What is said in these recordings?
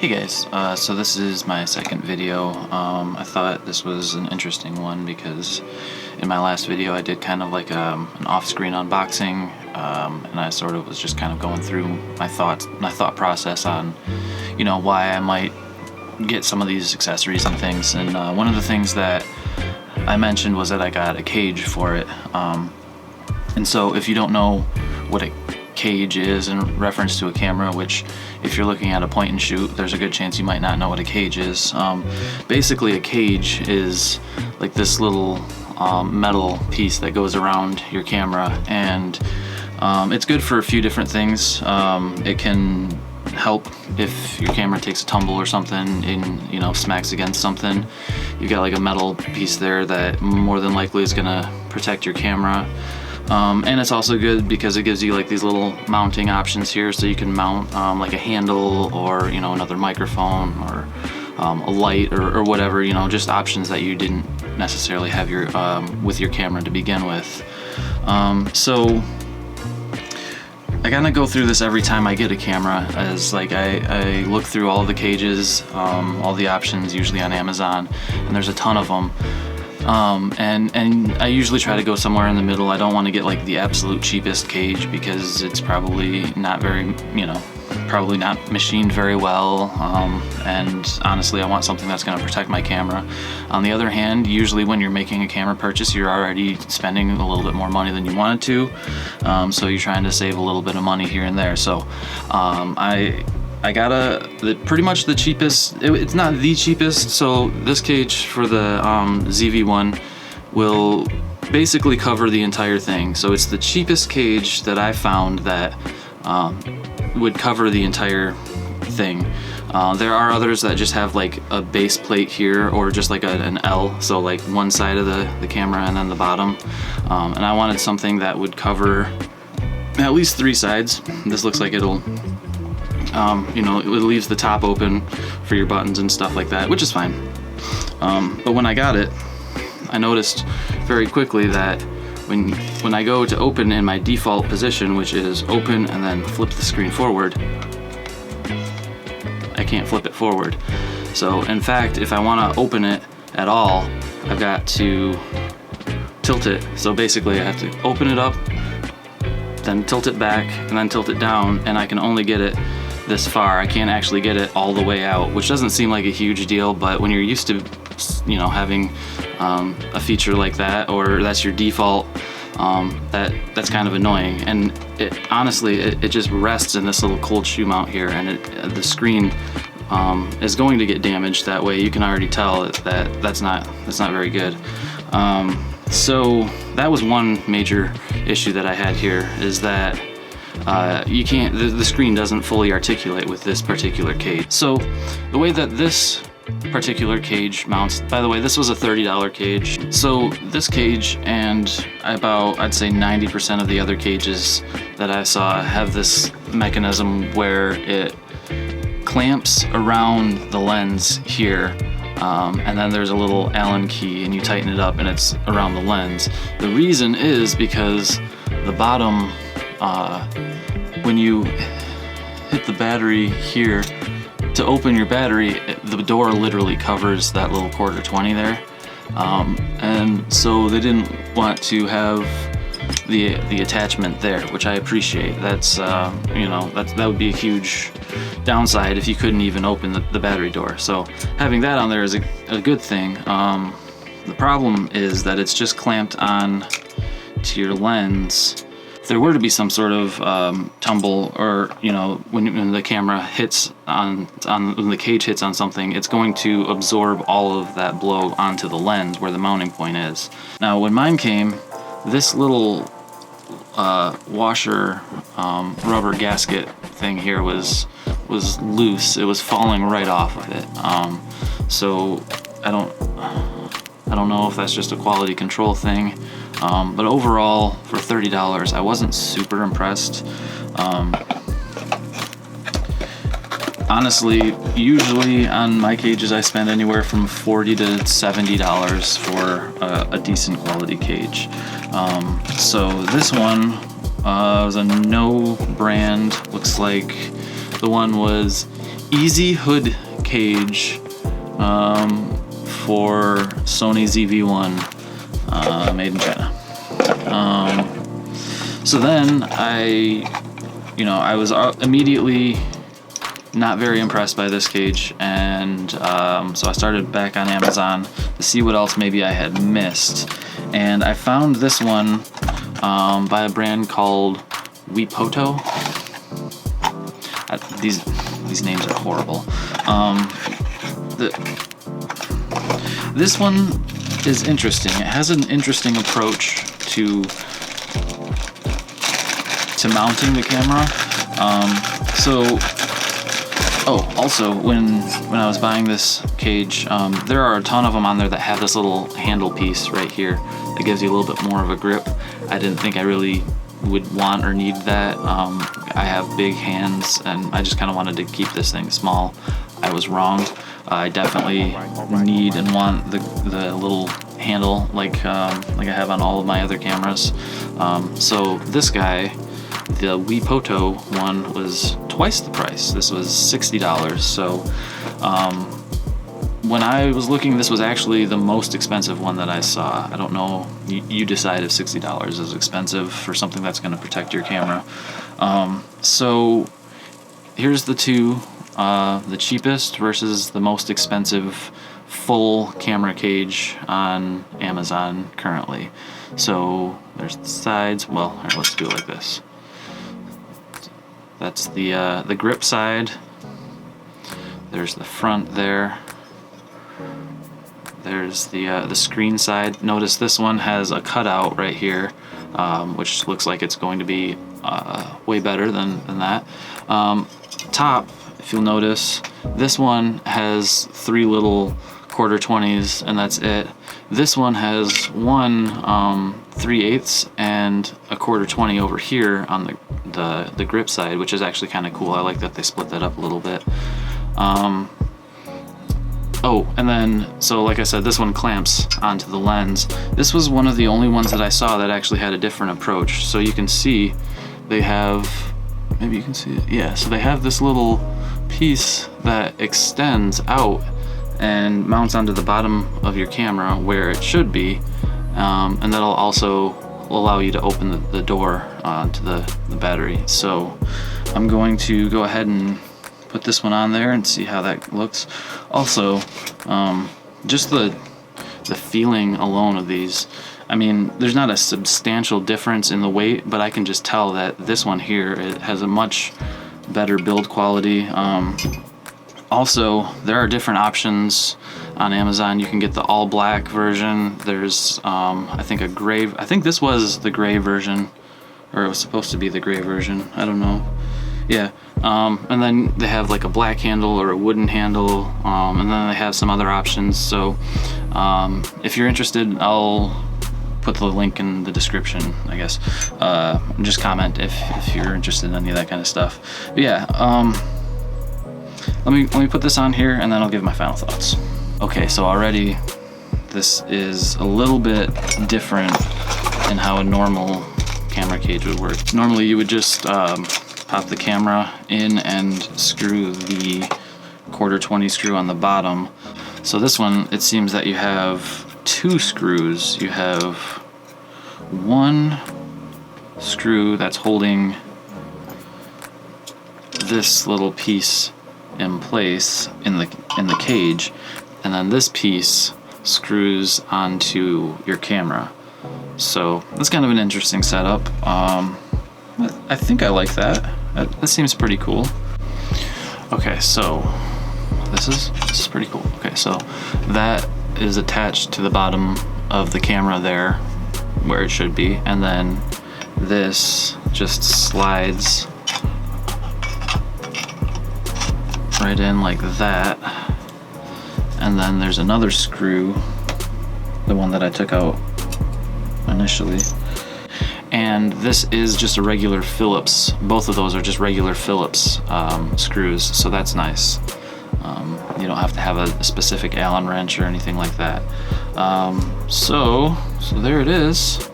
Hey guys, so this is my second video. I thought this was an interesting one because in my last video I did kind of like an off-screen unboxing, and I sort of was just kind of going through my thought process on, you know, why I might get some of these accessories and things. And one of the things that I mentioned was that I got a cage for it. And so if you don't know what a cage is in reference to a camera, which if you're looking at a point and shoot, there's a good chance you might not know what a cage is. Basically a cage is like this little metal piece that goes around your camera, and it's good for a few different things. It can help if your camera takes a tumble or something and, you know, smacks against something. You've got like a metal piece there that more than likely is gonna protect your camera. And it's also good because it gives you like these little mounting options here, so you can mount like a handle or, you know, another microphone or a light or whatever, you know, just options that you didn't necessarily have your with your camera to begin with. So I kind of go through this every time I get a camera, as like I look through all the cages, all the options, usually on Amazon, and there's a ton of them. And I usually try to go somewhere in the middle. I don't want to get like the absolute cheapest cage because it's probably not very, you know, probably not machined very well. And honestly, I want something that's going to protect my camera. On the other hand, usually when you're making a camera purchase, you're already spending a little bit more money than you wanted to. So you're trying to save a little bit of money here and there. So I got pretty much the cheapest. It's not the cheapest. So this cage for the ZV-1 will basically cover the entire thing. So it's the cheapest cage that I found that would cover the entire thing. There are others that just have like a base plate here, or just like an L, so like one side of the camera and then the bottom. And I wanted something that would cover at least 3 sides. This looks like it'll you know, it leaves the top open for your buttons and stuff like that, which is fine. But when I got it, I noticed very quickly that when I go to open in my default position, which is open and then flip the screen forward, I can't flip it forward. So in fact, if I want to open it at all, I've got to tilt it. So basically I have to open it up, then tilt it back, and then tilt it down, and I can only get it this far. I can't actually get it all the way out, which doesn't seem like a huge deal, but when you're used to, you know, having a feature like that, or that's your default, that's kind of annoying. And it honestly, it just rests in this little cold shoe mount here, and the screen is going to get damaged that way. You can already tell that that's not very good. So that was one major issue that I had here, is that you can't, the screen doesn't fully articulate with this particular cage. So the way that this particular cage mounts, by the way, this was a $30 cage. So this cage and I'd say 90% of the other cages that I saw have this mechanism where it clamps around the lens here. And then there's a little Allen key and you tighten it up and it's around the lens. The reason is because the bottom, when you hit the battery here, to open your battery, the door literally covers that little $1/4 there. And so they didn't want to have the attachment there, which I appreciate. That's, you know, that would be a huge downside if you couldn't even open the battery door. So having that on there is a good thing. The problem is that it's just clamped on to your lens. If there were to be some sort of tumble, or, you know, when the camera hits when the cage hits on something, it's going to absorb all of that blow onto the lens where the mounting point is. Now when mine came, this little washer rubber gasket thing here was loose. It was falling right off of it. So I don't know if that's just a quality control thing, but overall for $30 I wasn't super impressed. Honestly, usually on my cages I spend anywhere from $40 to $70 for a decent quality cage. So this one was a no brand, looks like The one was Easy Hood Cage for Sony ZV-1, made in China. So then I was immediately not very impressed by this cage, and so I started back on Amazon to see what else maybe I had missed, and I found this one by a brand called Weepoto. These names are horrible. This one is interesting. It has an interesting approach to mounting the camera. Also when I was buying this cage, there are a ton of them on there that have this little handle piece right here that gives you a little bit more of a grip. I didn't think I really would want or need that. I have big hands and I just kind of wanted to keep this thing small. I was wrong. I definitely need and want the little handle like I have on all of my other cameras. So this guy, the Weepoto one, was twice the price. This was $60. So when I was looking, this was actually the most expensive one that I saw. I don't know, you decide if $60 is expensive for something that's going to protect your camera. So here's the two, the cheapest versus the most expensive full camera cage on Amazon currently. So there's the sides. Well, all right, let's do it like this. That's the grip side. There's the front there. There's the screen side. Notice this one has a cutout right here, which looks like it's going to be way better than that. Top, if you'll notice, this one has 3 little 1/4-20s, and that's it. This one has one 3/8 and a 1/4-20 over here on the grip side, which is actually kind of cool. I like that they split that up a little bit. Oh, and then, so like I said, this one clamps onto the lens. This was one of the only ones that I saw that actually had a different approach. So you can see they have, maybe you can see it, yeah, so they have this little piece that extends out and mounts onto the bottom of your camera where it should be, and that'll also allow you to open the door to the battery. So I'm going to go ahead and put this one on there and see how that looks. Also, just the feeling alone of these, I mean, there's not a substantial difference in the weight, but I can just tell that this one here, it has a much better build quality. Also, there are different options on Amazon. You can get the all black version. There's I think I think this was the gray version, or it was supposed to be the gray version, I don't know. Yeah, and then they have like a black handle or a wooden handle, and then they have some other options. So if you're interested, I'll put the link in the description, I guess. Just comment if you're interested in any of that kind of stuff. But yeah, let me put this on here and then I'll give my final thoughts. Okay, so already this is a little bit different in how a normal camera cage would work. Normally you would just pop the camera in and screw the 1/4-20 screw on the bottom. So this one, it seems that you have 2 screws. You have one screw that's holding this little piece in place in the cage, and then this piece screws onto your camera. So that's kind of an interesting setup. I think I like that. That seems pretty cool. Okay, so this is pretty cool. Okay, so that is attached to the bottom of the camera there, where it should be, and then this just slides right in like that. And then there's another screw, the one that I took out initially. And this is just a regular Phillips. Both of those are just regular Phillips screws, so that's nice. You don't have to have a specific Allen wrench or anything like that. So there it is.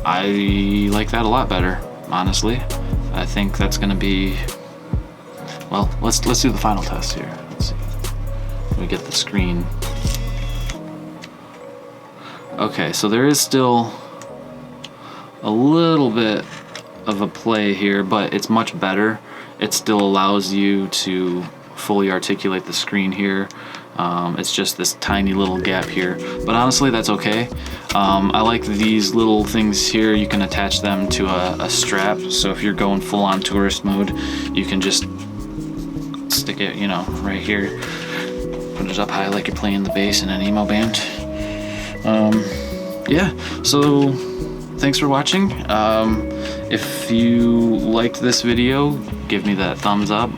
I like that a lot better, honestly. I think that's gonna be, well, let's do the final test here. Let's see. We get the screen. Okay, so there is still a little bit of a play here, but it's much better. It still allows you to fully articulate the screen here. It's just this tiny little gap here, but honestly that's okay. I like these little things here. You can attach them to a strap, so if you're going full on tourist mode, you can just stick it, you know, right here, put it up high like you're playing the bass in an emo band. Yeah, so thanks for watching. If you liked this video, give me that thumbs up.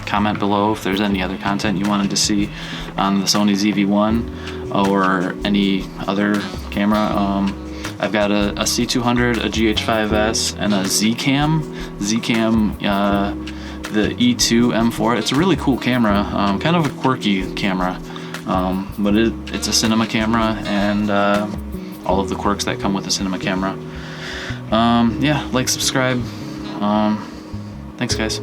Comment below if there's any other content you wanted to see on the Sony ZV-1 or any other camera. I've got a C200, a GH5S, and a Zcam, the E2 M4. It's a really cool camera, kind of a quirky camera, but it's a cinema camera, and all of the quirks that come with a cinema camera. Yeah, like, subscribe. Thanks guys.